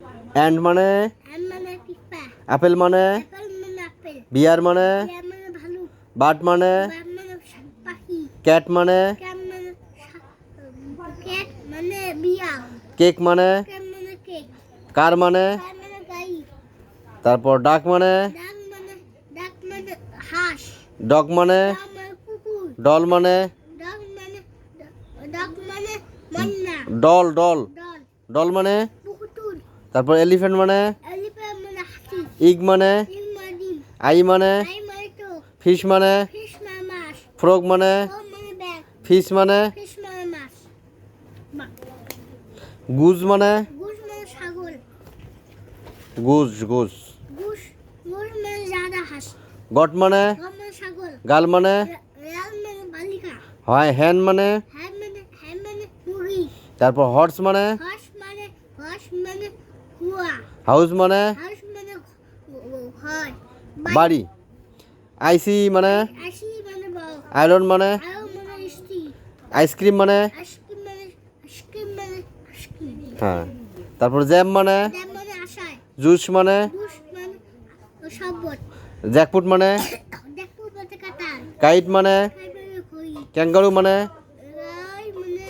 and মানে আম মানে পিঁপড়া, আপেল মানে আপেল মানে আপেল, বিয়ার মানে বিড়াল মানে ভালুক, বার্ড মানে বাঘ মানে পাখি, ক্যাট মানে ক্যাট মানে বিড়াল, কেক মানে ক্যাট মানে কেক, কার মানে কার মানে গাড়ি, তারপর ডাক মানে ডাক মানে হাঁস, ডগ মানে ডাক মানে কুকুর, ডল মানে ডাক মানে ডাক মানে Manna, doll doll doll, doll মানে পুকুর, তারপর এলিফ্যান্ট মানে এলিফ্যান্ট মানে হাতি, ইগ মানে ইল মানে ডিম, আই মানে আই মানে চোখ, ফিশ মানে ফিশ মানে মাছ, ফ্রগ মানে ও মানে ব্যাগ, ফিশ মানে ফিশ মানে মাছ, গুজ মানে গুস মানে ছাগল, গুজ গুজ গুস গুস মানে জাদা হাঁস, গট মানে গম মানে ছাগল, গাল মানে রেল মানে বালিকা, হয় হ্যান মানে হ্যাঁ মানে মুরগি, তারপর হর্স মানে হর্স মানে কুয়া, হাউস মানে হাউস মানে ঘর, বাড়ি আইসি মানে আসি মানে বউ, আয়রন মানে আরো মানে স্ত্রী, আইসক্রিম মানে আইসক্রিম মানে আইসক্রিম, হ্যাঁ তারপর জ্যাম মানে জ্যাম মানে আশায়, জুস মানে জুস মানে শরবত, জ্যাকফ্রুট মানে দেখো মানে কাঁঠাল, কাইট মানে খাই মানে খই, ক্যাঙ্গারু মানে রাই মানে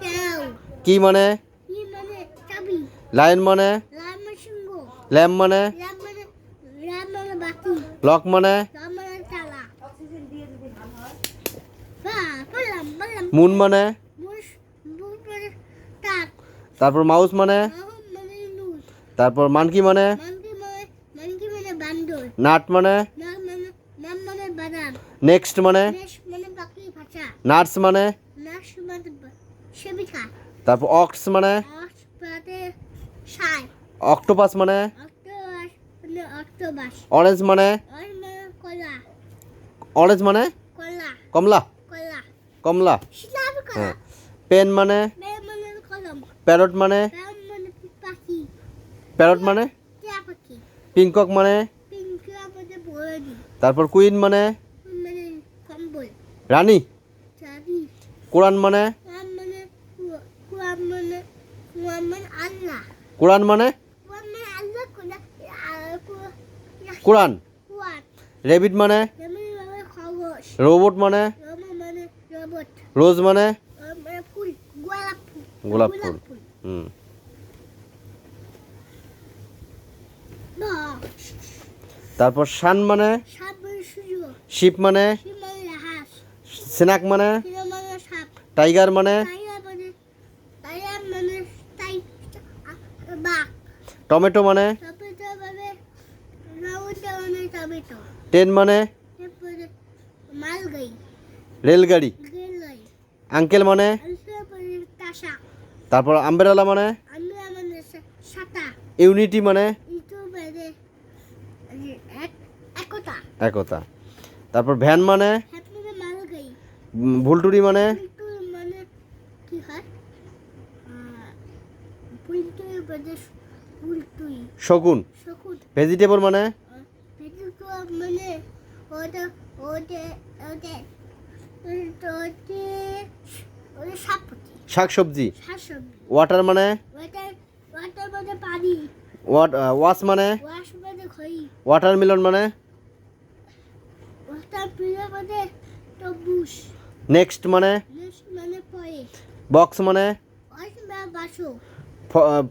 ক্যাও, কি মানে ই মানে চাবি, লায়ন মানে লাল মানে সিংহ, ল্যাম্প মানে ল্যাম মানে বাতি, লক মানে লাম মানে তালা, বললাম মুন মানে মুস মুস মানে তাক, তারপর মাউস মানে মাহুম মানে ইঁদুর, তারপর মানকি মানে মানকি মানে বান্দর, নাট মানে নাম মানে বাদাম, নেক্সট মানে নেশ মানে পাখি ভাষা, নাটস মানে নাশ মানে সেবিকা, তারপর অক্স মানে অস মানে সাই, অক্টোপাস মানে অক্টোবাস মানে অক্টোবাস, অরেঞ্জ মানে অর মানে কলা, অরেঞ্জ মানে কলা, কমলা কলা, কমলা সিলাম কলা, হ্যাঁ পেন মানে বে মানে কলম, প্যারট মানে প্যাম মানে পাখি, প্যারট মানে টিয়া পাখি, পিংকক মানে পিঙ্কা মানে বড়ি, তারপর কুইন মানে মানে কম্বল, রানী চাবি, কোরআন মানে কুয়াম মানে কুয়াম মানে কুয়াম মানে আল্লাহ, কোরআন মানে কুয়াম মানে আল্লাহ কোরআন কুয়াত, রেবিট মানে যেমন মানে খরগোশ, রোবট মানে রম মানে রবট, রোজ মানে মানে ফুল, গোলাপ ফুল, গোলাপ ফুল হুম তারপর শান মানে সাপ মানে সূর্য, শিপ মানে শিব মানে হাঁস, স্নেক মানে শিরো মানে সাপ, টাইগার মানে টাইগার মানে বাঘ, টমেটো মানে টমেটো মানে টমেটো মানে টমেটো, ট্রেন মানে তারপরে মালগাড়ি, রেলগাড়ি রেলগাড়ি, আঙ্কেল মানে আলসা মানে তাসা, তারপর আমব্রেলা মানে আমরা মানে সাতা, ইউনিটি মানে ইটো মানে একতা, একতা তারপর ভ্যান মানে হ্যাপ মানে মালগাড়ি, ভুলটুরি মানে কিন্তু মানে কি হয় পুলটু মানে পুলটুই, শকুন শকুন, ভেজিটেবল মানে ভেজিটেবল মানে ওটা ওটা ওটা ওটা ওটা শাকপাতি, শাকসবজি শাকসবজি, ওয়াটার মানে ওয়াটার ওয়াটার মানে পানি, ওয়াশ মানে ওয়াশ মানে খই, ওয়াটারমেলন মানে ওয়াটার পিলা মানে তরমুজ, নেক্সট মানে নেক্সট মানে পরে, বক্স মানে ওয়াশ মানে বাসো,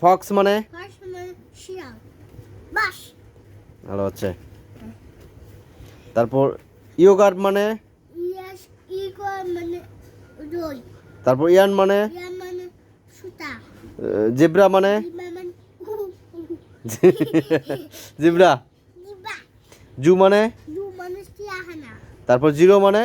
ফক্স মানে ফার্স মানে শিয়াল, বাস, ভালো হচ্ছে তারপর ইয়োগার্ট মানে ইয়াস ইগর মানে দই, তারপর ইয়ান মানে ইয়া মানে সুতা, জেব্রা মানে ডিবা মানে জিব্রা ডিবা, জু মানে দু মানে চিয়াখানা, তারপর জিরো মানে